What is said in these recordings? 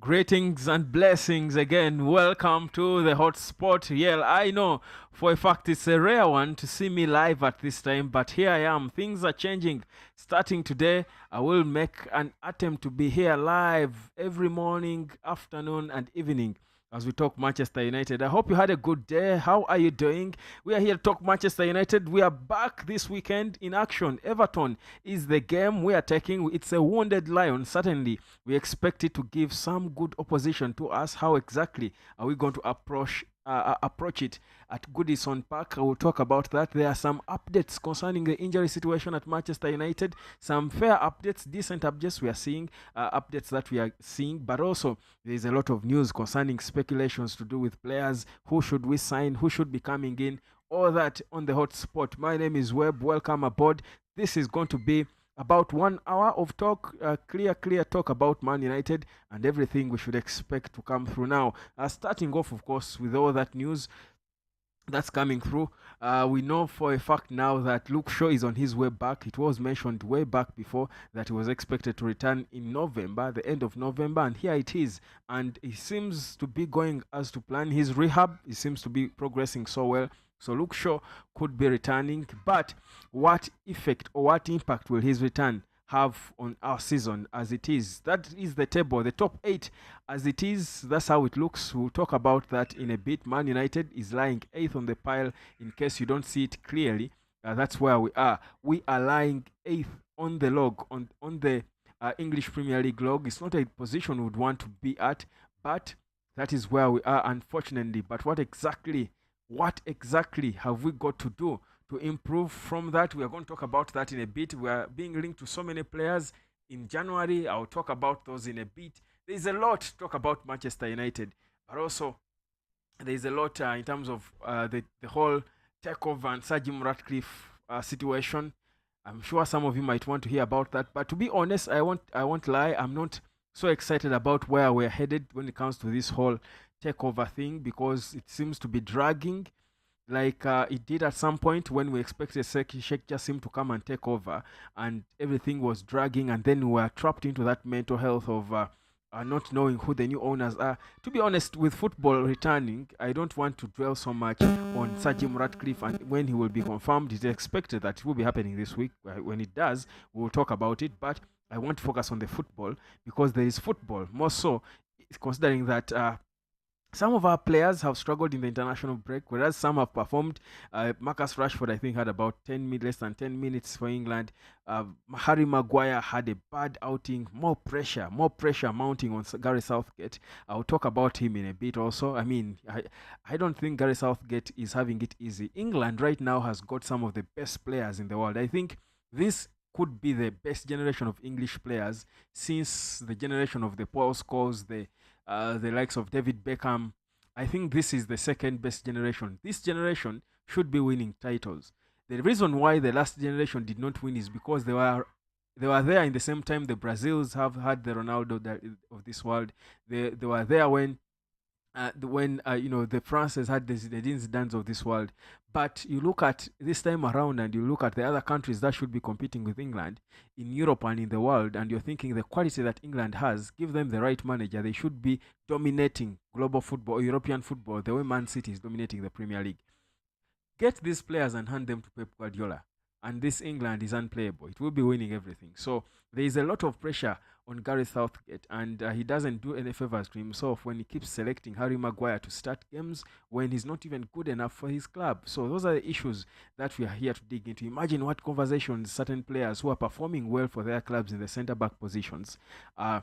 Greetings and blessings again. Welcome to the hotspot. Yeah, I know for a fact it's a rare one to see me live at this time, but here I am. Things are changing. Starting today, I will make an attempt to be here live every morning, afternoon, and evening as we talk Manchester United. I hope you had a good day. How are you doing? We are here to talk Manchester United. We are back this weekend in action. Everton is the game we are taking. It's a wounded lion, certainly. We expect it to give some good opposition to us. How exactly are we going to approach it at Goodison Park? I will talk about that. There are some updates concerning the injury situation at Manchester United. Some fair updates, decent updates we are seeing, updates that we are seeing, but also there is a lot of news concerning speculations to do with players. Who should we sign? Who should be coming in? All that on the hot spot. My name is Webb. Welcome aboard. This is going to be about 1 hour of talk, clear talk about Man United and everything we should expect to come through now. Starting off, of course, with all that news that's coming through. We know for a fact now that Luke Shaw is on his way back. It was mentioned way back before that he was expected to return in November, the end of November, and here it is. And he seems to be going as to plan. His rehab, he seems to be progressing so well. So Luke Shaw could be returning, but what effect or what impact will his return have on our season as it is? That is the table, the top 8 as it is. That's how it looks. We'll talk about that in a bit. Man United is lying 8th on the pile in case you don't see it clearly. That's where we are. We are lying 8th on the log, on the English Premier League log. It's not a position we would want to be at, but that is where we are, unfortunately. But what exactly have we got to do to improve from that? We are going to talk about that in a bit. We are being linked to so many players in January. I'll talk about those in a bit. There's a lot to talk about Manchester United, but also there's a lot in terms of the whole takeover and Sir Jim Ratcliffe situation. I'm sure some of you might want to hear about that, but to be honest, I won't lie. I'm not so excited about where we're headed when it comes to this whole takeover thing because it seems to be dragging like it did at some point when we expected Sheikh Jassim to come and take over, and everything was dragging, and then we were trapped into that mental health of not knowing who the new owners are. To be honest, with football returning, I don't want to dwell so much on Sir Jim Ratcliffe and when he will be confirmed. It's expected that it will be happening this week. When it does, we'll talk about it, but I want to focus on the football because there is football more so, considering that some of our players have struggled in the international break, whereas some have performed. Marcus Rashford, I think, had about less than 10 minutes for England. Harry Maguire had a bad outing. More pressure mounting on Gary Southgate. I'll talk about him in a bit also. I mean, I don't think Gary Southgate is having it easy. England right now has got some of the best players in the world. I think this could be the best generation of English players since the generation of the Paul Scholes, the likes of David Beckham. I think this is the second best generation. This generation should be winning titles. The reason why the last generation did not win is because they were there in the same time the Brazils have had the Ronaldo of this world. They were there when the Frances had the Zinedine Zidanes of this world. But you look at this time around, and you look at the other countries that should be competing with England in Europe and in the world, and you're thinking the quality that England has, give them the right manager, they should be dominating global football, European football, the way Man City is dominating the Premier League. Get these players and hand them to Pep Guardiola, and this England is unplayable. It will be winning everything. So there is a lot of pressure on Gareth Southgate, and he doesn't do any favors to himself when he keeps selecting Harry Maguire to start games when he's not even good enough for his club. So those are the issues that we are here to dig into. Imagine what conversations certain players who are performing well for their clubs in the centre back positions are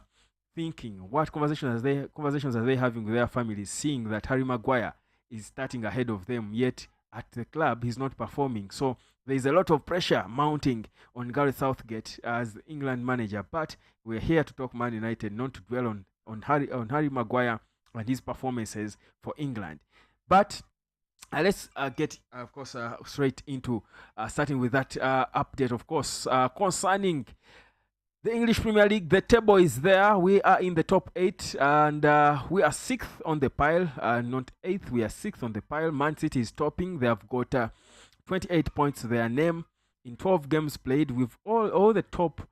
thinking. What conversations are they having with their families, seeing that Harry Maguire is starting ahead of them, yet at the club he's not performing. So there is a lot of pressure mounting on Gareth Southgate as the England manager. But we're here to talk Man United, not to dwell on Harry Maguire and his performances for England. But let's get, of course, straight into starting with that update, of course, concerning the English Premier League. The table is there. We are in the top 8, and we are 6th on the pile. Not 8th, we are 6th on the pile. Man City is topping. They have got 28 points to their name in 12 games played. With all the top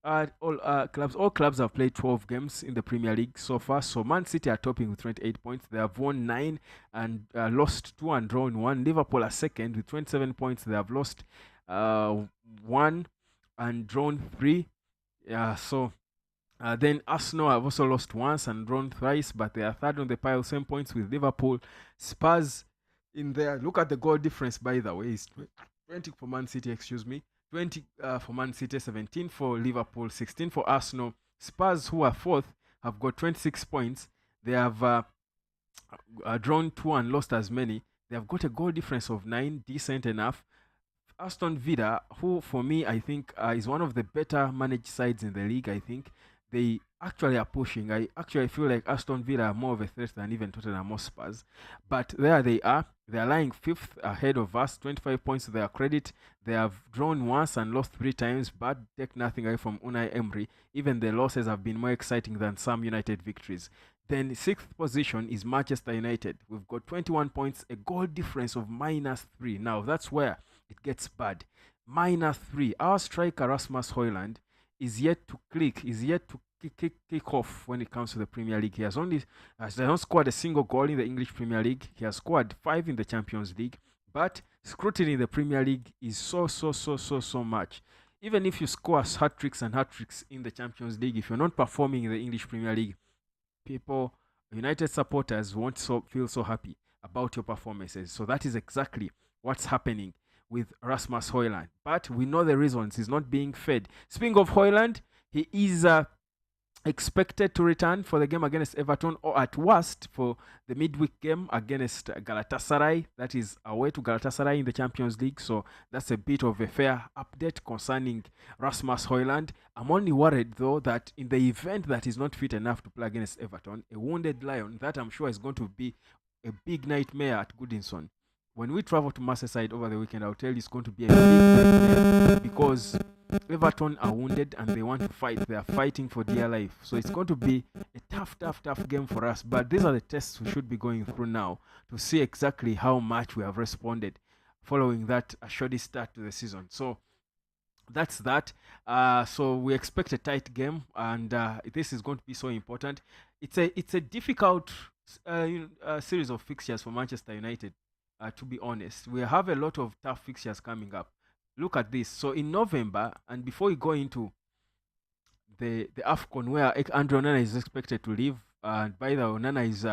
All clubs have played 12 games in the Premier League so far. So Man City are topping with 28 points. They have won 9 and lost 2 and drawn 1. Liverpool are second with 27 points. They have lost uh, 1 and drawn 3. Then Arsenal have also lost once and drawn thrice, but they are third on the pile, same points with Liverpool. Spurs in there. Look at the goal difference, by the way. It's 20 for Man City, 20 for Man City, 17 for Liverpool, 16 for Arsenal. Spurs, who are fourth, have got 26 points. They have drawn 2 and lost as many. They have got a goal difference of 9, decent enough. Aston Villa, who for me I think is one of the better managed sides in the league, I think they actually are pushing. I actually feel like Aston Villa are more of a threat than even Tottenham Hotspurs. But there they are. They are lying fifth ahead of us, 25 points to their credit. They have drawn once and lost 3 times, but take nothing away from Unai Emery. Even the losses have been more exciting than some United victories. Then sixth position is Manchester United. We've got 21 points, a goal difference of -3. Now that's where it gets bad. -3. Our striker Rasmus Højlund is yet to kick off when it comes to the Premier League. He has not scored a single goal in the English Premier League. He has scored 5 in the Champions League, but scrutiny in the Premier League is so much. Even if you score hat tricks in the Champions League, if you're not performing in the English Premier League, United supporters won't feel so happy about your performances. So that is exactly what's happening with Rasmus Højlund. But we know the reasons. He's not being fed. Speaking of Højlund, he is expected to return for the game against Everton, or at worst for the midweek game against Galatasaray. That is away to Galatasaray in the Champions League. So that's a bit of a fair update concerning Rasmus Højlund. I'm only worried though that in the event that he's not fit enough to play against Everton, a wounded lion, that I'm sure is going to be a big nightmare at Goodison. When we travel to Merseyside over the weekend, I'll tell you it's going to be a big nightmare because Everton are wounded and they want to fight. They are fighting for dear life. So it's going to be a tough game for us. But these are the tests we should be going through now to see exactly how much we have responded following that shoddy start to the season. So that's that. So we expect a tight game, and this is going to be so important. It's a difficult series of fixtures for Manchester United. To be honest, we have a lot of tough fixtures coming up. Look at this. So in November, and before we go into the AFCON, where Andre Onana is expected to leave, and by the way, Onana is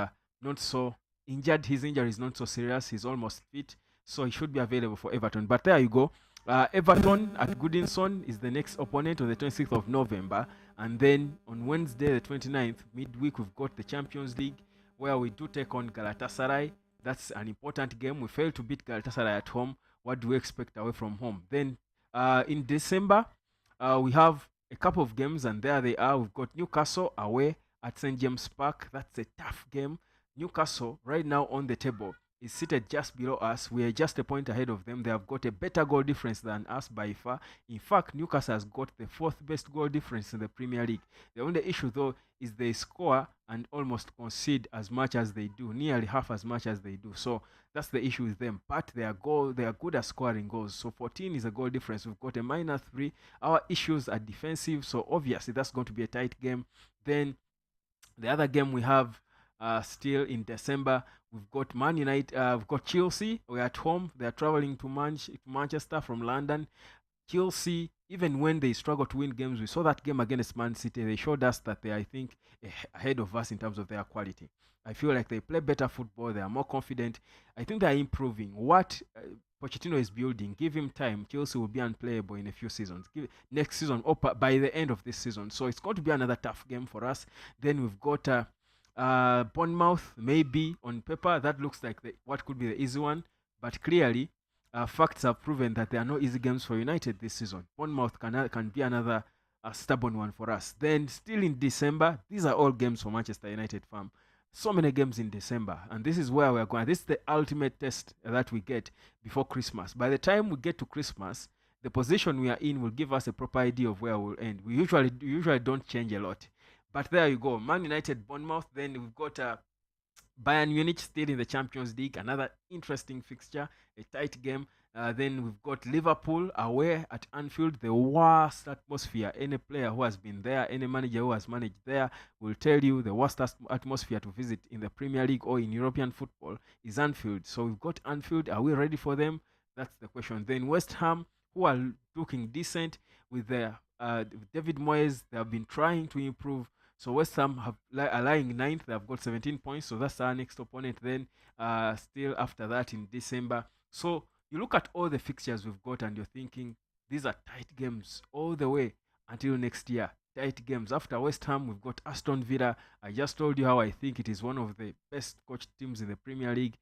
not so injured. His injury is not so serious. He's almost fit, so he should be available for Everton. But there you go. Everton at Goodison is the next opponent on the 26th of November. And then on Wednesday, the 29th, midweek, we've got the Champions League, where we do take on Galatasaray. That's an important game. We failed to beat Galatasaray at home. What do we expect away from home? Then in December, we have a couple of games, and there they are. We've got Newcastle away at St. James Park. That's a tough game. Newcastle, right now on the table, is seated just below us. We are just a point ahead of them. They have got a better goal difference than us by far. In fact, Newcastle has got the 4th best goal difference in the Premier League. The only issue, though, is they score and almost concede as much as they do, nearly half as much as they do. So that's the issue with them. But they are good at scoring goals. So 14 is a goal difference. We've got a -3. Our issues are defensive, so obviously that's going to be a tight game. Then the other game we have still in December, we've got Man United, we've got Chelsea. We're at home. They're traveling to Manchester from London. Chelsea, even when they struggle to win games, we saw that game against Man City. They showed us that they are, I think, ahead of us in terms of their quality. I feel like they play better football. They are more confident. I think they are improving. What Pochettino is building, give him time. Chelsea will be unplayable in a few seasons. Next season, or by the end of this season. So it's going to be another tough game for us. Then we've got Bournemouth. Maybe on paper that looks like what could be the easy one, but clearly facts have proven that there are no easy games for United this season. Bournemouth can be another stubborn one for us. Then still in December, these are all games for Manchester United, fam. So many games in December, and this is where we're going. This is the ultimate test that we get before Christmas. By the time we get to Christmas, the position we are in will give us a proper idea of where we'll end. We usually don't change a lot. But there you go. Man United, Bournemouth. Then we've got Bayern Munich still in the Champions League. Another interesting fixture, a tight game. Then we've got Liverpool away at Anfield, the worst atmosphere. Any player who has been there, any manager who has managed there will tell you the worst atmosphere to visit in the Premier League or in European football is Anfield. So we've got Anfield. Are we ready for them? That's the question. Then West Ham, who are looking decent with their David Moyes, they have been trying to improve. So West Ham are lying ninth. They have got 17 points. So that's our next opponent. Then still after that in December. So you look at all the fixtures we've got and you're thinking these are tight games all the way until next year. Tight games. After West Ham, we've got Aston Villa. I just told you how I think it is one of the best coached teams in the Premier League.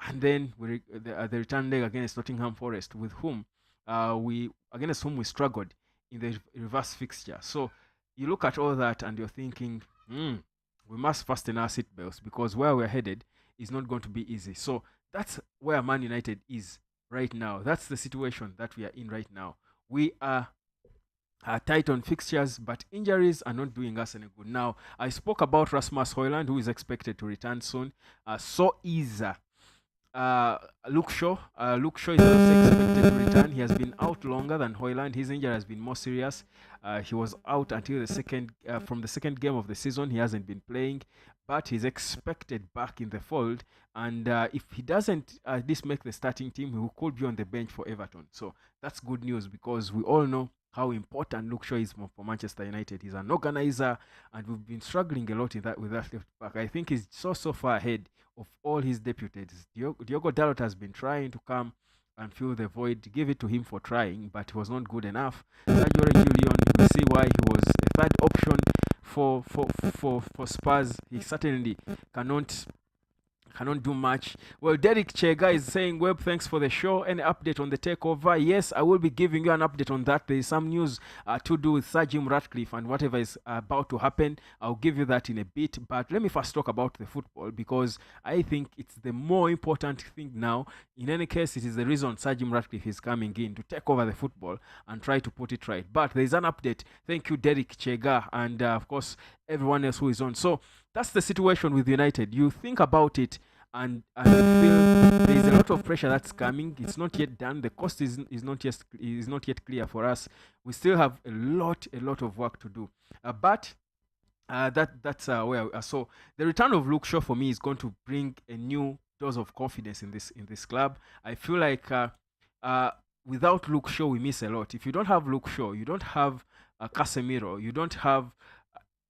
And then the return leg against Nottingham Forest, with whom we against whom we struggled in the reverse fixture. So you look at all that and you're thinking, we must fasten our seatbelts because where we're headed is not going to be easy. So that's where Man United is right now. That's the situation that we are in right now. We are tight on fixtures, but injuries are not doing us any good. Now, I spoke about Rasmus Højlund, who is expected to return soon. So is Luke Shaw. Luke Shaw is also expected to return. He has been out longer than Højlund. His injury has been more serious. He was out until from the second game of the season. He hasn't been playing, but he's expected back in the fold. And if he doesn't at least make the starting team, he could be on the bench for Everton. So that's good news because we all know how important Luke Shaw is for Manchester United. He's an organizer, and we've been struggling a lot with that left back. I think he's so far ahead of all his deputies. Diogo Dalot has been trying to come and fill the void. Give it to him for trying, but he was not good enough. Sergio Reguilon, we see why he was a third option for Spurs. He certainly cannot do much. Well, Derek Chega is saying, Web, thanks for the show. Any update on the takeover? Yes, I will be giving you an update on that. There is some news to do with Sir Jim Ratcliffe and whatever is about to happen. I'll give you that in a bit. But let me first talk about the football because I think it's the more important thing now. In any case, it is the reason Sir Jim Ratcliffe is coming in to take over the football and try to put it right. But there is an update. Thank you, Derek Chega, and of course, everyone else who is on. So that's the situation with United. You think about it and you feel there is a lot of pressure that's coming. It's not yet done. The cost is not yet clear for us. We still have a lot of work to do. But that's where we are. So the return of Luke Shaw for me is going to bring a new dose of confidence in this club. I feel like without Luke Shaw we miss a lot. If you don't have Luke Shaw, you don't have Casemiro, you don't have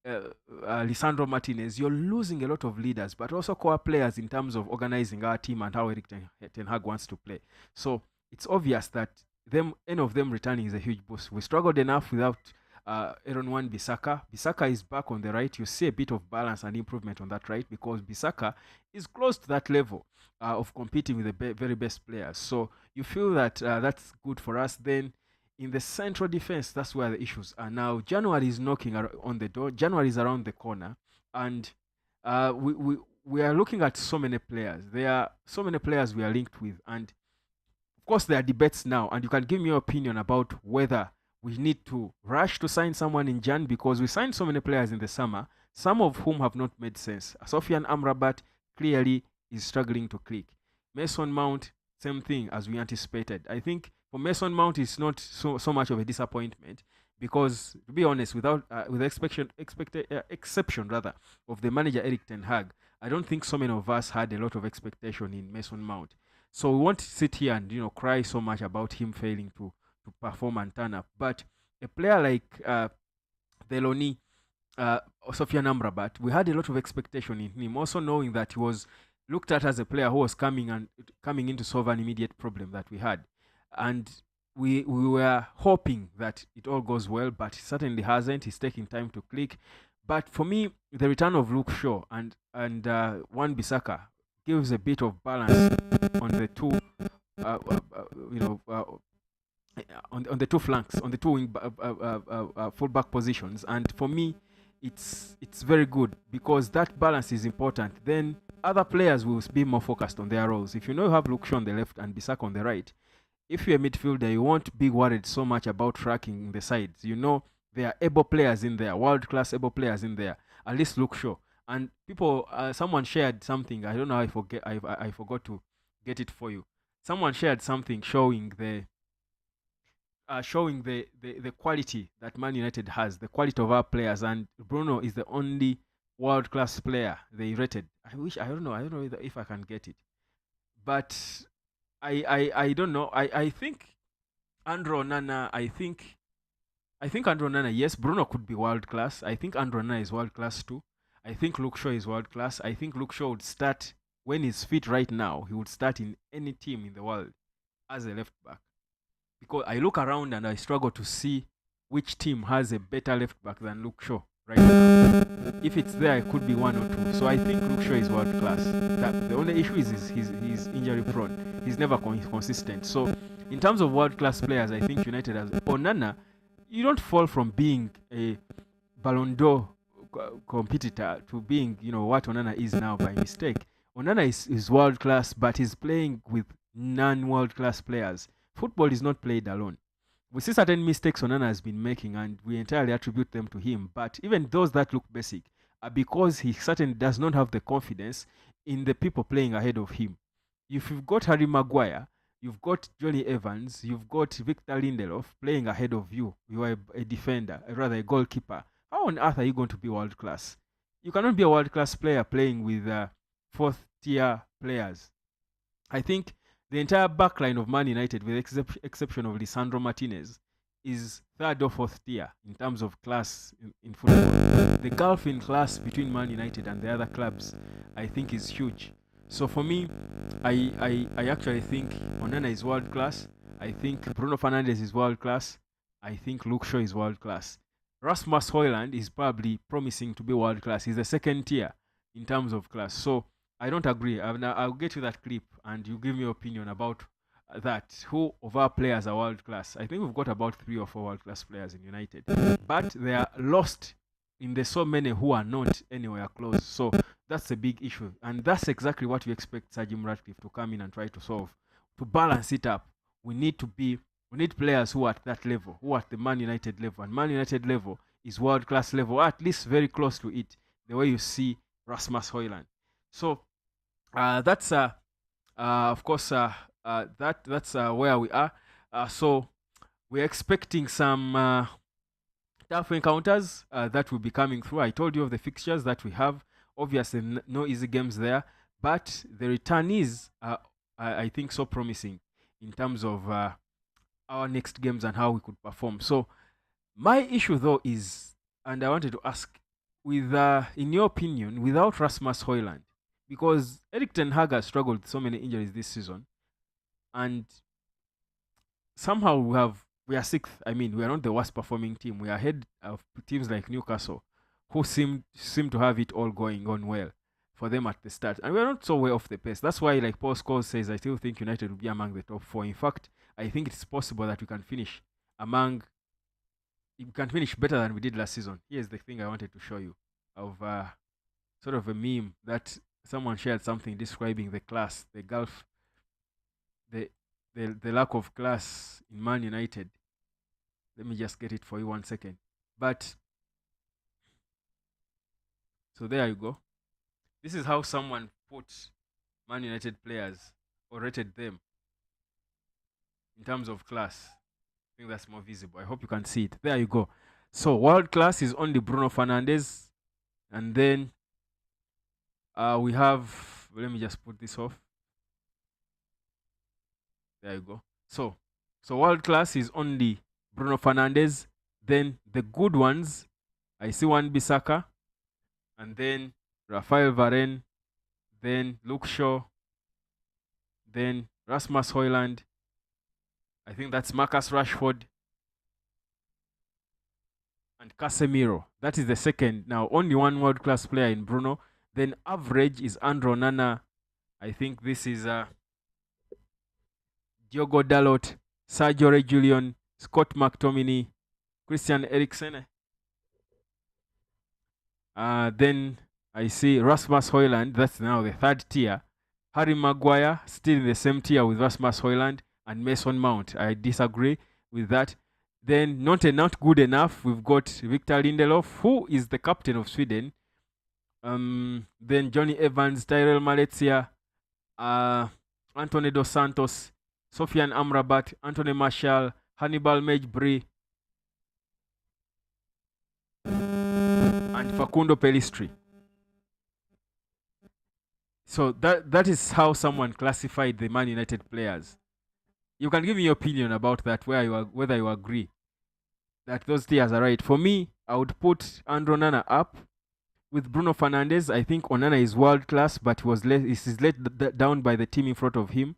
Lisandro Martinez, you're losing a lot of leaders, but also core players in terms of organizing our team and how Eric Ten Hag wants to play. So it's obvious that any of them returning is a huge boost. We struggled enough without Aaron Wan-Bissaka. Bissaka is back on the right. You see a bit of balance and improvement on that right because Bissaka is close to that level of competing with the very best players. So you feel that that's good for us. Then in the central defense, that's where the issues are now. January is knocking on the door. January is around the corner, and we are looking at so many players. There are so many players we are linked with, and of course there are debates now. And you can give me your opinion about whether we need to rush to sign someone in Jan because we signed so many players in the summer, some of whom have not made sense. Sofian Amrabat clearly is struggling to click. Mason Mount, same thing as we anticipated. I think for Mason Mount, it's not so much of a disappointment because, to be honest, with the exception rather of the manager Eric Ten Hag, I don't think so many of us had a lot of expectation in Mason Mount. So we won't sit here and cry so much about him failing to perform and turn up. But a player like Deloni, Sofian Amrabat, we had a lot of expectation in him, also knowing that he was looked at as a player who was coming in to solve an immediate problem that we had. And we were hoping that it all goes well, but it certainly hasn't. He's taking time to click. But for me, the return of Luke Shaw and Wan-Bissaka gives a bit of balance on the two, on the two flanks, on the two wing fullback positions. And for me, it's very good because that balance is important. Then other players will be more focused on their roles. If you have Luke Shaw on the left and Bissaka on the right, if you're a midfielder, you won't be worried so much about tracking the sides. There are able players in there, world-class able players in there. At least Luke Shaw. And someone shared something. I don't know. I forgot to get it for you. someone shared something showing the quality that Man United has, the quality of our players, and Bruno is the only world class player they rated. I don't know if I can get it, but I don't know. I think Andro Nana. I think Andro Nana. Yes, Bruno could be world class. I think Andro Nana is world class too. I think Luke Shaw is world class. I think Luke Shaw would start when he's fit right now. He would start in any team in the world as a left back, because I look around and I struggle to see which team has a better left back than Luke Shaw right now. If it's there, it could be one or two. So I think Luke Shaw is world class. The only issue is he's injury prone. He's never consistent. So in terms of world class players, I think United has Onana. You don't fall from being a Ballon d'Or competitor to being, what Onana is now by mistake. Onana is world class, but he's playing with non-world class players. Football is not played alone. We see certain mistakes Onana has been making, and we entirely attribute them to him. But even those that look basic are because he certainly does not have the confidence in the people playing ahead of him. If you've got Harry Maguire, you've got Johnny Evans, you've got Victor Lindelof playing ahead of you. You are a defender, rather a goalkeeper. How on earth are you going to be world class? You cannot be a world class player playing with fourth tier players. I think the entire backline of Man United, with the exception of Lisandro Martinez, is third or fourth tier in terms of class in football. The gulf in class between Man United and the other clubs, I think, is huge. So for me, I actually think Onana is world class. I think Bruno Fernandes is world class. I think Luke Shaw is world class. Rasmus HOJLUND is probably promising to be world class. He's the second tier in terms of class. So I don't agree. I'll get you that clip and you give me your opinion about that. Who of our players are world class? I think we've got about 3 or 4 world class players in United, but they are lost in the so many who are not anywhere close. So that's a big issue, and that's exactly what we expect Sir Jim Ratcliffe to come in and try to solve. To balance it up, we need players who are at that level, who are at the Man United level, and Man United level is world class level, or at least very close to it. The way you see Rasmus HOJLUND. So that's of course that's where we are. So we're expecting some tough encounters that will be coming through. I told you of the fixtures that we have. Obviously, no easy games there, but the returnees are, I think, so promising in terms of our next games and how we could perform. So my issue though is, and I wanted to ask, with in your opinion, without Rasmus HOJLUND, because Erik ten Hag has struggled with so many injuries this season, and somehow we are sixth. I mean, we are not the worst performing team. We are ahead of teams like Newcastle, who seem to have it all going on well for them at the start, and we are not so way off the pace. That's why, like Paul Scholes says, I still think United will be among the top 4. In fact, I think it's possible that we can finish better than we did last season. Here's the thing I wanted to show you of sort of a meme that someone shared, something describing the class, the gulf, the lack of class in Man United. Let me just get it for you 1 second. But so there you go. This is how someone put Man United players or rated them in terms of class. I think that's more visible. I hope you can see it. There you go. So world class is only Bruno Fernandes, and then we have. Let me just put this off. There you go. So world class is only Bruno Fernandes. Then the good ones, I see Wan-Bissaka, and then Raphael Varane, then Luke Shaw, then Rasmus HOJLUND. I think that's Marcus Rashford and Casemiro. That is the second. Now, only one world-class player in Bruno. Then average is Andro Nana. I think this is Diogo Dalot, Sergio Reguilon, Scott McTominay, Christian Eriksen. Then I see Rasmus HOJLUND. That's now the third tier. Harry Maguire, still in the same tier with Rasmus HOJLUND, and Mason Mount. I disagree with that. Then not good enough. We've got Victor Lindelof, who is the captain of Sweden. Then Johnny Evans, Tyrell Malesia, Anthony Dos Santos, Sofian Amrabat, Anthony Martial, Hannibal Mejbri, and Facundo Pellistri. So that is how someone classified the Man United players. You can give me your opinion about that, whether you agree that those tiers are right. For me, I would put Andro Nana up with Bruno Fernandes. I think Onana is world class, but he is let down by the team in front of him.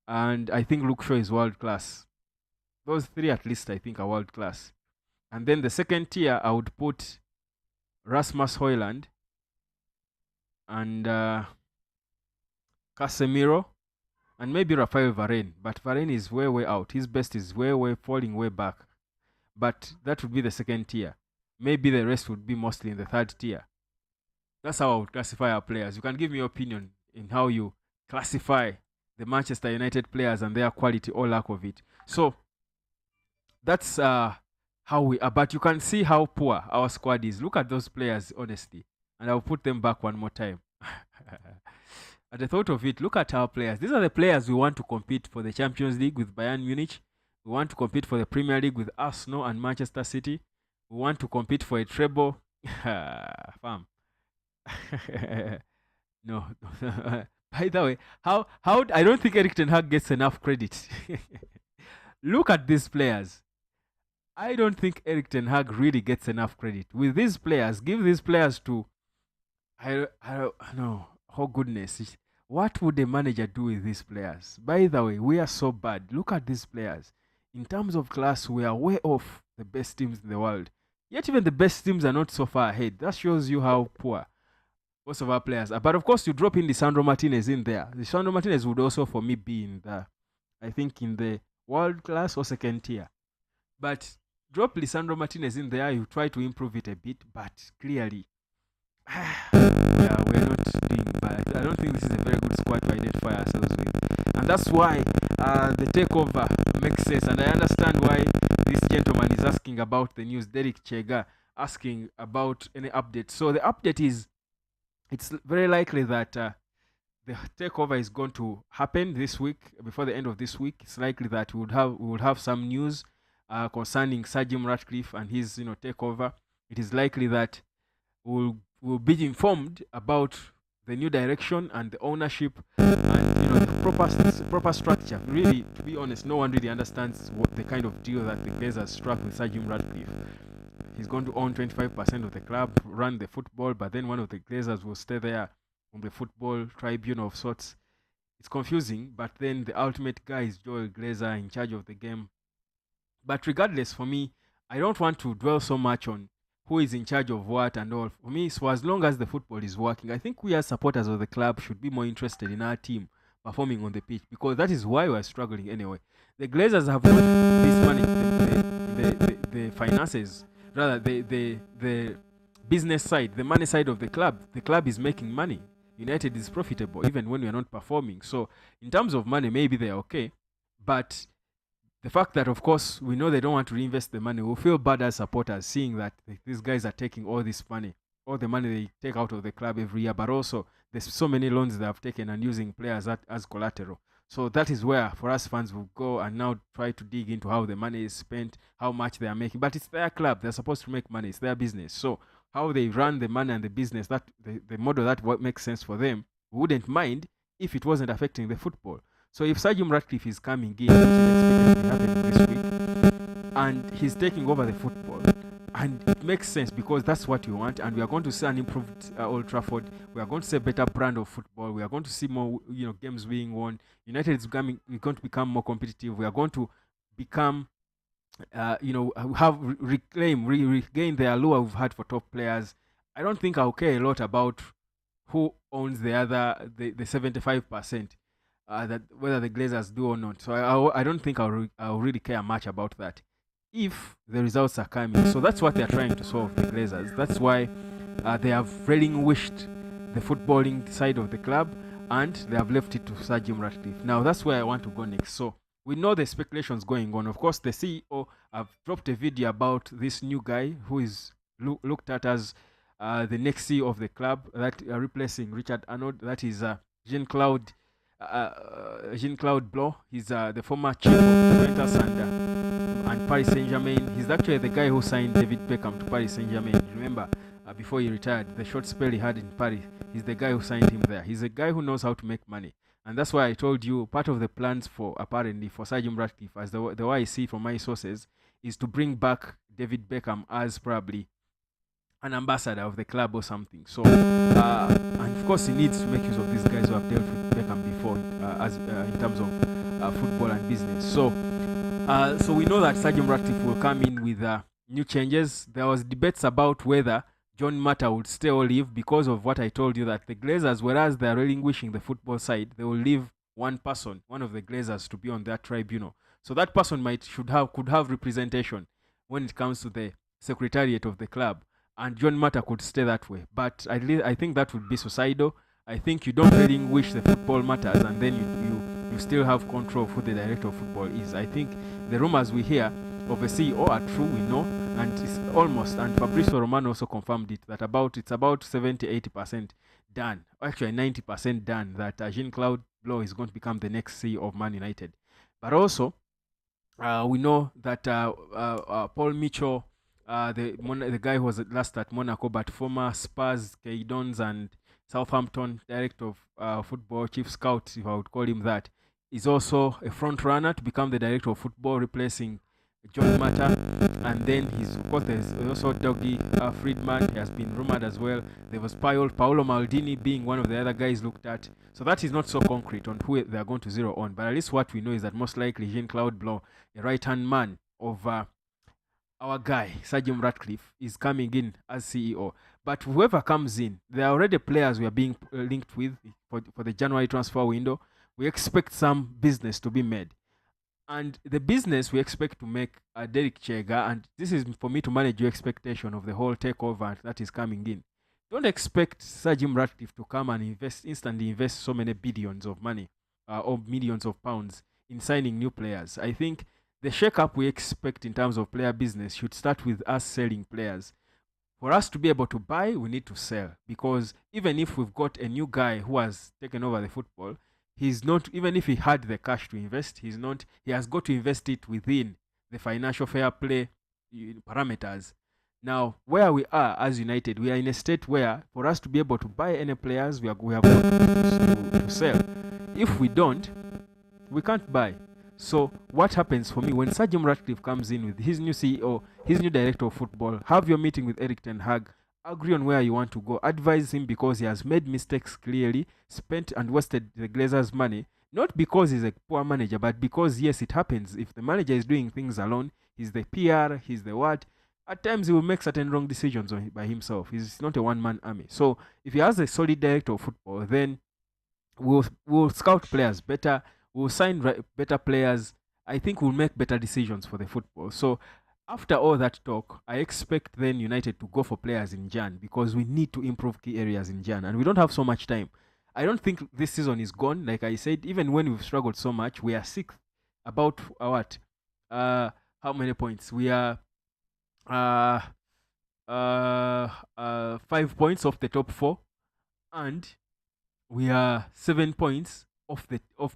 And I think Luke Shaw is world class. Those three at least I think are world class. And then the second tier, I would put Rasmus HOJLUND and Casemiro and maybe Rafael Varane. But Varane is way out. His best is way falling way back. But that would be the second tier. Maybe the rest would be mostly in the third tier. That's how I would classify our players. You can give me your opinion in how you classify the Manchester United players and their quality or lack of it. So that's how we are. But you can see how poor our squad is. Look at those players, honestly. And I'll put them back one more time. At the thought of it, look at our players. These are the players we want to compete for the Champions League with Bayern Munich. We want to compete for the Premier League with Arsenal and Manchester City. We want to compete for a treble. Fam. No. By the way, how I don't think Erik ten Hag gets enough credit. Look at these players. I don't think Erik ten Hag really gets enough credit. With these players, give these players to I don't know. Oh goodness. What would a manager do with these players? By the way, we are so bad. Look at these players. In terms of class, we are way off the best teams in the world. Yet even the best teams are not so far ahead. That shows you how poor most of our players are. But of course, you drop in Lisandro Martinez in there. Lisandro Martinez would also, for me, be in I think, in the world class or second tier. But drop Lisandro Martinez in there, you try to improve it a bit, but clearly, yeah, we're not doing bad. I don't think this is a very good squad to identify ourselves with. And that's why the takeover makes sense. And I understand why this gentleman is asking about the news. Derek Chega asking about any update. So the update is, it's very likely that the takeover is going to happen this week. Before the end of this week, it's likely that we would have some news concerning Sir Jim Ratcliffe and his takeover. It is likely that we'll be informed about the new direction and the ownership and the proper structure. Really, to be honest, no one really understands what the kind of deal that the Glazers struck with Sir Jim Ratcliffe. He's going to own 25% of the club, run the football, but then one of the Glazers will stay there on the football tribunal of sorts. It's confusing, but then the ultimate guy is Joel Glazer in charge of the game. But regardless, for me, I don't want to dwell so much on who is in charge of what and all. For me, so as long as the football is working, I think we as supporters of the club should be more interested in our team performing on the pitch, because that is why we're struggling anyway. The Glazers have not mismanaged the finances, rather the business side, the money side of the club. The club is making money. United is profitable even when we are not performing. So in terms of money, maybe they're okay, but the fact that, of course, we know they don't want to reinvest the money, we'll feel bad as supporters seeing that these guys are taking all this money, all the money they take out of the club every year, but also there's so many loans they have taken and using players as collateral. So that is where, for us fans, will go and now try to dig into how the money is spent, how much they are making. But it's their club; they're supposed to make money. It's their business. So how they run the money and the business, that the model that what makes sense for them, we wouldn't mind if it wasn't affecting the football. So if Sir Jim Ratcliffe is coming in, which is expected to happen this week, and he's taking over the football, and it makes sense because that's what we want, and we are going to see an improved Old Trafford. We are going to see a better brand of football. We are going to see more, games being won. United is going to become more competitive. We are going to become, regain the allure we've had for top players. I don't think I'll care a lot about who owns the 75%. That whether the Glazers do or not. So I don't think I'll really care much about that if the results are coming. So that's what they're trying to solve, the Glazers. That's why they have relinquished the footballing side of the club and they have left it to Sir Jim Ratcliffe. Now that's where I want to go next. So we know the speculations going on. Of course, the CEO have dropped a video about this new guy who is looked at as the next CEO of the club, that replacing Richard Arnold. That is Jean-Claude Jean-Claude Blanc. He's the former chief of Juventus and Paris Saint-Germain. He's actually the guy who signed David Beckham to Paris Saint-Germain. Remember, before he retired, the short spell he had in Paris, he's the guy who signed him there. He's a guy who knows how to make money. And that's why I told you part of the plans apparently for Sir Jim Ratcliffe, as the way I see from my sources, is to bring back David Beckham as probably an ambassador of the club or something. So, and of course, he needs to make use of these guys who have dealt with Beckham before, as in terms of football and business. So we know that Sir Jim Ratcliffe will come in with new changes. There was debates about whether John Mata would stay or leave because of what I told you, that the Glazers, whereas they are relinquishing the football side, they will leave one person, one of the Glazers, to be on that tribunal. So that person could have representation when it comes to the secretariat of the club, and John Mata could stay that way. But I think that would be suicidal. I think you don't relinquish the football matters and then you still have control of who the director of football is. I think the rumors we hear of a CEO are true, we know, and it's almost, and Fabrizio Romano also confirmed it, that it's about 70-80% done, actually 90% done, that Jean-Claude Blanc is going to become the next CEO of Man United. But also, we know that Paul Mitchell, the guy who was last at Monaco, but former Spurs, Caydons, and Southampton director of football, chief scout, if I would call him that, is also a front runner to become the director of football, replacing John Mata. And then of course, there's also Dougie Friedman. He has been rumored as well. There was Paolo Maldini being one of the other guys looked at. So that is not so concrete on who they are going to zero on. But at least what we know is that most likely Jean-Claude Blanc, a right-hand man of our guy, Sir Jim Ratcliffe, is coming in as CEO. But whoever comes in, there are already players we are being linked with for the January transfer window. We expect some business to be made. And the business we expect to make Derek Chega, and this is for me to manage your expectation of the whole takeover that is coming in. Don't expect Sir Jim Ratcliffe to come and instantly invest so many billions of money or millions of pounds in signing new players. I think the shake-up we expect in terms of player business should start with us selling players. For us to be able to buy, we need to sell, because even if we've got a new guy who has taken over the football, he's not, even if he had the cash to invest, he has got to invest it within the financial fair play parameters. Now, where we are as United, we are in a state where for us to be able to buy any players, we have got to sell. If we don't, we can't buy. So what happens for me when Sir Jim Ratcliffe comes in with his new CEO, his new director of football, have your meeting with Erik ten Hag, agree on where you want to go, advise him, because he has made mistakes clearly, spent and wasted the Glazers' money, not because he's a poor manager, but because, yes, it happens. If the manager is doing things alone, he's the PR, he's the what, at times he will make certain wrong decisions by himself. He's not a one-man army. So if he has a solid director of football, then we'll scout players better, we'll sign better players. I think we'll make better decisions for the football. So after all that talk, I expect then United to go for players in Jan, because we need to improve key areas in Jan, and we don't have so much time. I don't think this season is gone. Like I said, even when we've struggled so much, we are sixth. About what? How many points? We are 5 points off the top four, and we are 7 points off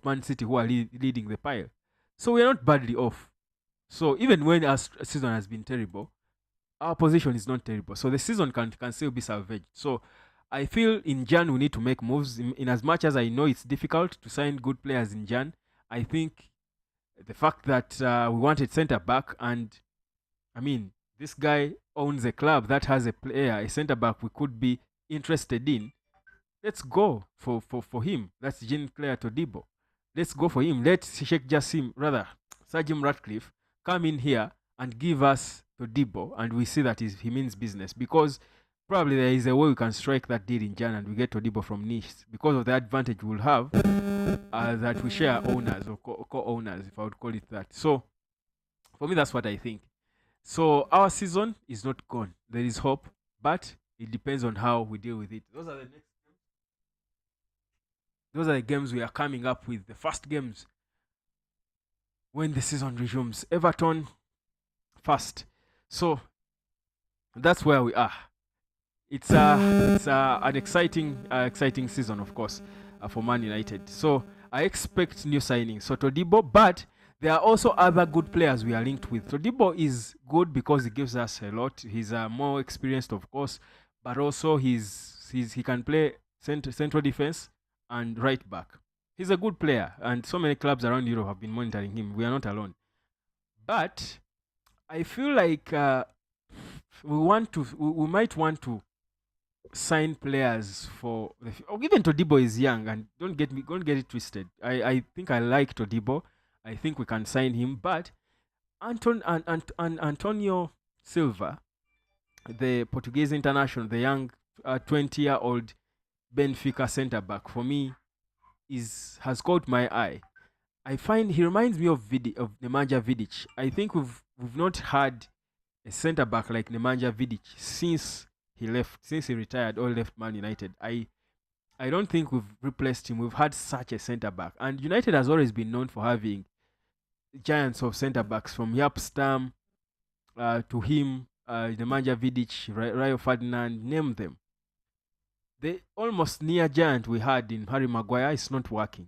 Man City, who are leading the pile. So we are not badly off. So even when our season has been terrible, our position is not terrible. So the season can still be salvaged. So I feel in Jan we need to make moves. In as much as I know it's difficult to sign good players in Jan, I think the fact that we wanted centre back, and I mean, this guy owns a club that has a centre back we could be interested in. Let's go for him. That's Jean-Claire Todibo. Let's go for him. Let Sheikh Jassim, rather, Sir Jim Ratcliffe, come in here and give us Todibo, and we see that he means business, because probably there is a way we can strike that deal in Jan and we get Todibo from Nice, because of the advantage we'll have that we share owners or co-owners, if I would call it that. So for me, that's what I think. So our season is not gone. There is hope, but it depends on how we deal with it. Those are the games we are coming up with. The first games when the season resumes. Everton first. So that's where we are. It's an exciting season, of course, for Man United. So I expect new signings. So Todibo, but there are also other good players we are linked with. Todibo is good because he gives us a lot. He's more experienced, of course, but also he can play central defense and right back. He's a good player, and so many clubs around Europe have been monitoring him. We are not alone. But I feel like we might want to sign players for or even Todibo is young, and don't get it twisted. I think I like Todibo. I think we can sign him, but Antonio Silva, the Portuguese international, the young 20-year-old Benfica centre back, for me has caught my eye. I find he reminds me of Nemanja Vidic. I think we've not had a centre back like Nemanja Vidic since he retired or left Man United. I don't think we've replaced him. We've had such a centre back, and United has always been known for having giants of centre backs from Jaap Stam to him, Nemanja Vidic, Rio Ferdinand, name them. The almost near giant we had in Harry Maguire is not working.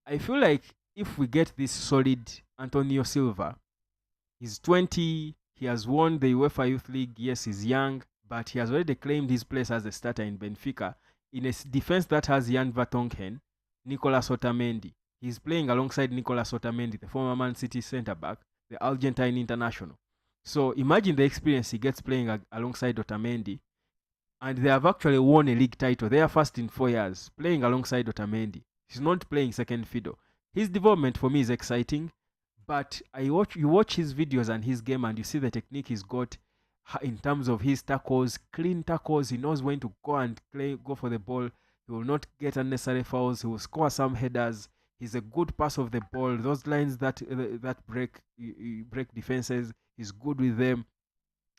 I feel like if we get this solid Antonio Silva, he's 20, he has won the UEFA Youth League. Yes, he's young, but he has already claimed his place as a starter in Benfica in a defense that has Jan Vertonghen, Nicolas Otamendi. He's playing alongside Nicolas Otamendi, the former Man City centre-back, the Argentine international. So imagine the experience he gets playing alongside Otamendi. And they have actually won a league title. They are first in 4 years, playing alongside Otamendi. He's not playing second fiddle. His development for me is exciting, but you watch his videos and his game, and you see the technique he's got in terms of his tackles, clean tackles. He knows when to go and go for the ball. He will not get unnecessary fouls. He will score some headers. He's a good pass of the ball. Those lines that break defenses, he's good with them.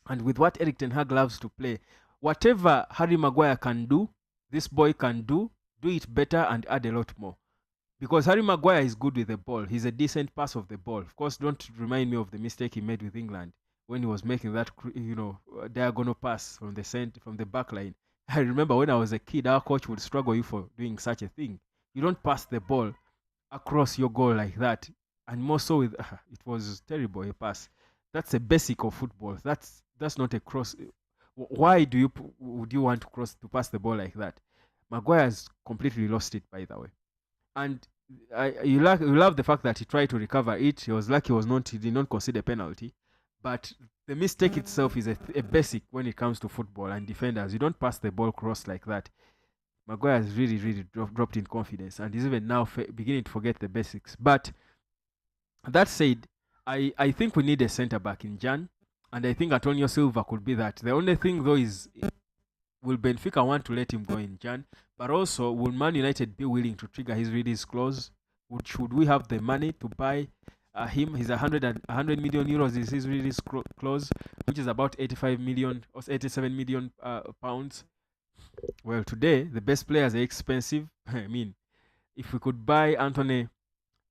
And with what Erik ten Hag loves to play, whatever Harry Maguire can do, this boy can do it better and add a lot more. Because Harry Maguire is good with the ball. He's a decent pass of the ball. Of course, don't remind me of the mistake he made with England when he was making that diagonal pass from the back line. I remember when I was a kid, our coach would struggle you for doing such a thing. You don't pass the ball across your goal like that, and more so with it was terrible, a pass. That's a basic of football. That's not a cross. Why would you want to pass the ball like that? Maguire has completely lost it, by the way. And you love the fact that he tried to recover it. He was lucky he did not concede a penalty. But the mistake itself is a basic when it comes to football and defenders. You don't pass the ball cross like that. Maguire has really, really dropped in confidence, and he's even now beginning to forget the basics. But that said, I think we need a centre back in Jan, and I think Antonio Silva could be that. The only thing though is, will Benfica want to let him go in Jan? But also, will Man United be willing to trigger his release clause? Should we have the money to buy him? He's 100 million euros is his release clause, which is about 85 million or 87 million pounds. Well, today the best players are expensive. I mean, if we could buy Anthony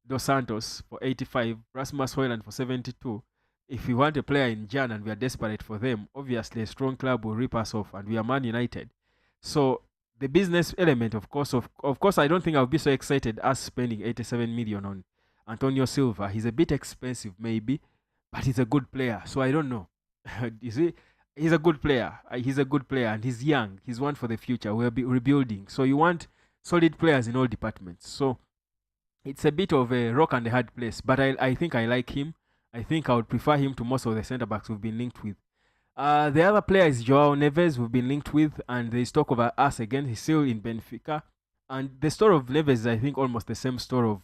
Dos Santos for 85, Rasmus Højlund for 72, if we want a player in Jan and we are desperate for them, obviously a strong club will rip us off, and we are Man United. So the business element, of course, I don't think I'll be so excited as spending 87 million on Antonio Silva. He's a bit expensive, maybe, but he's a good player. So I don't know. You see, he's a good player. He's a good player, and he's young. He's one for the future. We'll be rebuilding. So you want solid players in all departments. So it's a bit of a rock and a hard place, but I think I like him. I think I would prefer him to most of the centre backs we've been linked with. The other player is Joao Neves, we've been linked with, and there's talk of us again. He's still in Benfica. And the story of Neves is, I think, almost the same story of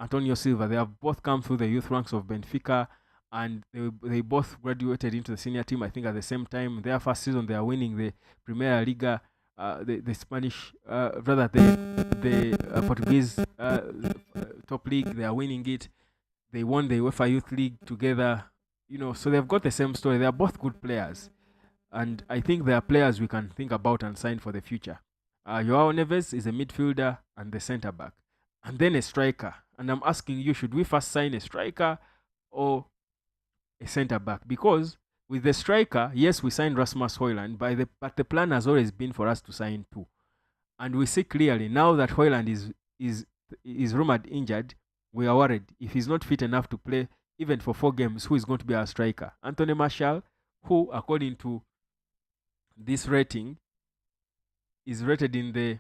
Antonio Silva. They have both come through the youth ranks of Benfica, and they both graduated into the senior team, I think, at the same time. Their first season, they are winning the Primera Liga, the Spanish, rather the Portuguese top league. They are winning it. They won the UEFA Youth League together, so they've got the same story. They are both good players, and I think they are players we can think about and sign for the future. Joao Neves is a midfielder and the centre back, and then a striker. And I'm asking you, should we first sign a striker or a centre back? Because with the striker, yes, we signed Rasmus Højlund, but the plan has always been for us to sign two. And we see clearly now that Højlund is is rumored injured, we are worried. If he's not fit enough to play even for 4 games, who is going to be our striker? Anthony Martial, who, according to this rating, is rated in the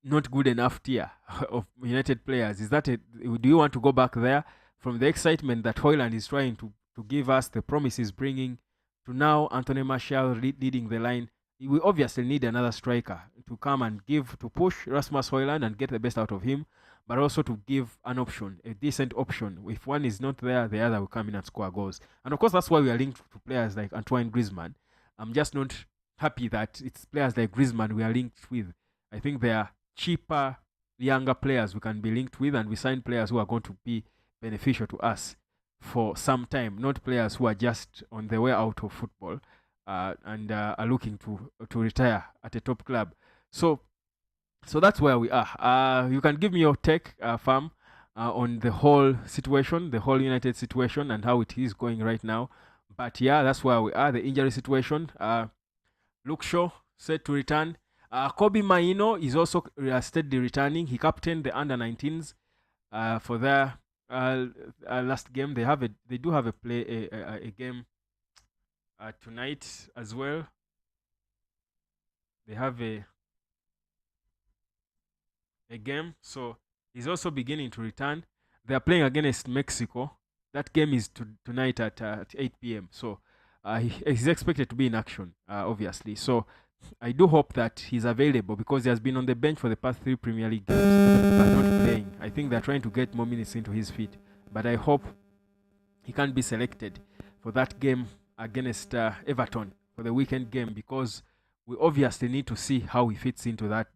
not good enough tier of United players. Is that do you want to go back there from the excitement that HOJLUND is trying to give us, the promise is bringing, to now Anthony Martial leading the line? We obviously need another striker to come and to push Rasmus HOJLUND and get the best out of him, but also to give an option, a decent option. If one is not there, the other will come in and score goals. And of course, that's why we are linked to players like Antoine Griezmann. I'm just not happy that it's players like Griezmann we are linked with. I think they are cheaper, younger players we can be linked with, and we sign players who are going to be beneficial to us for some time, not players who are just on the way out of football and are looking to retire at a top club. So that's where we are. You can give me your take, Fam, on the whole situation, the whole United situation, and how it is going right now. But yeah, that's where we are. The injury situation. Luke Shaw set to return. Kobe Maino is also steadily returning. He captained the under-19s for their last game. They do have a game tonight as well. They have a game, so he's also beginning to return. They are playing against Mexico. That game is tonight at 8 p.m. So he's expected to be in action, obviously. So I do hope that he's available, because he has been on the bench for the past 3 Premier League games but not playing. I think they're trying to get more minutes into his feet, but I hope he can be selected for that game against Everton, for the weekend game, because we obviously need to see how he fits into that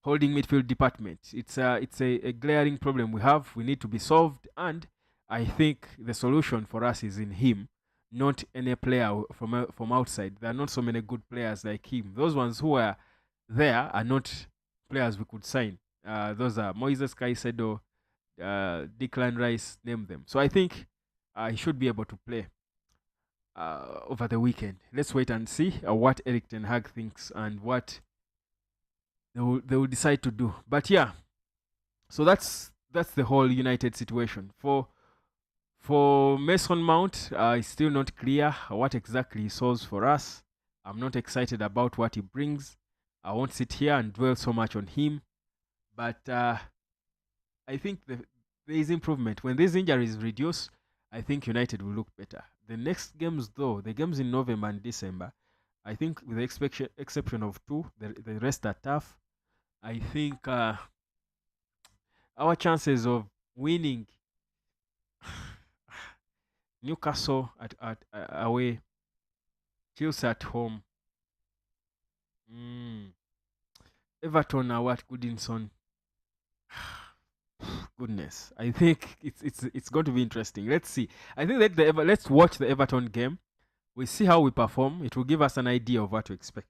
holding midfield department. It's a glaring problem we have. We need to be solved, and I think the solution for us is in him, not any player from outside. There are not so many good players like him. Those ones who are there are not players we could sign. Those are Moises Caicedo, Declan Rice, name them. So I think he should be able to play over the weekend. Let's wait and see what Erik ten Hag thinks and what they will decide to do. But yeah, so that's the whole United situation. For Mason Mount, it's still not clear what exactly he solves for us. I'm not excited about what he brings. I won't sit here and dwell so much on him. But I think there is improvement. When these injuries reduce, I think United will look better. The next games, though, the games in November and December, I think with the exception of 2, the rest are tough. I think our chances of winning Newcastle at away, Chelsea at home, Everton are what, Goodinson? Goodness, I think it's going to be interesting. Let's see. I think that let's watch the Everton game. We see how we perform. It will give us an idea of what to expect.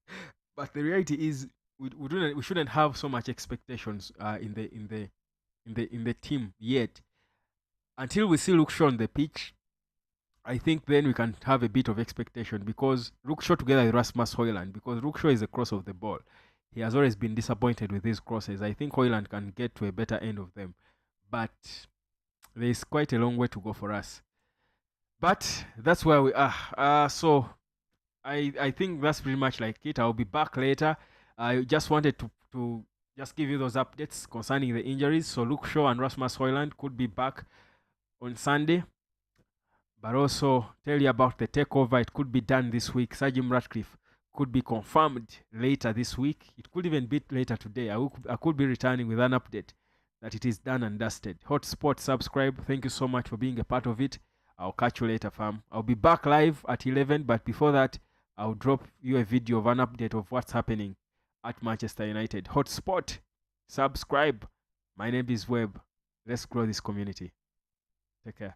But the reality is, we shouldn't have so much expectations in the team yet. Until we see Luke Shaw on the pitch, I think then we can have a bit of expectation, because Luke Shaw together with Rasmus HOJLUND, because Luke Shaw is a cross of the ball. He has always been disappointed with his crosses. I think HOJLUND can get to a better end of them, but there is quite a long way to go for us. But that's where we are. So I think that's pretty much like it. I'll be back later. I just wanted to just give you those updates concerning the injuries. So Luke Shaw and Rasmus HOJLUND could be back on Sunday, but also tell you about the takeover. It could be done this week. Sir Jim Ratcliffe could be confirmed later this week. It could even be later today. I could be returning with an update that it is done and dusted. Hotspot, subscribe. Thank you so much for being a part of it. I'll catch you later, fam. I'll be back live at 11, but before that, I'll drop you a video of an update of what's happening at Manchester United. Hotspot, subscribe. My name is Webb. Let's grow this community. Take care.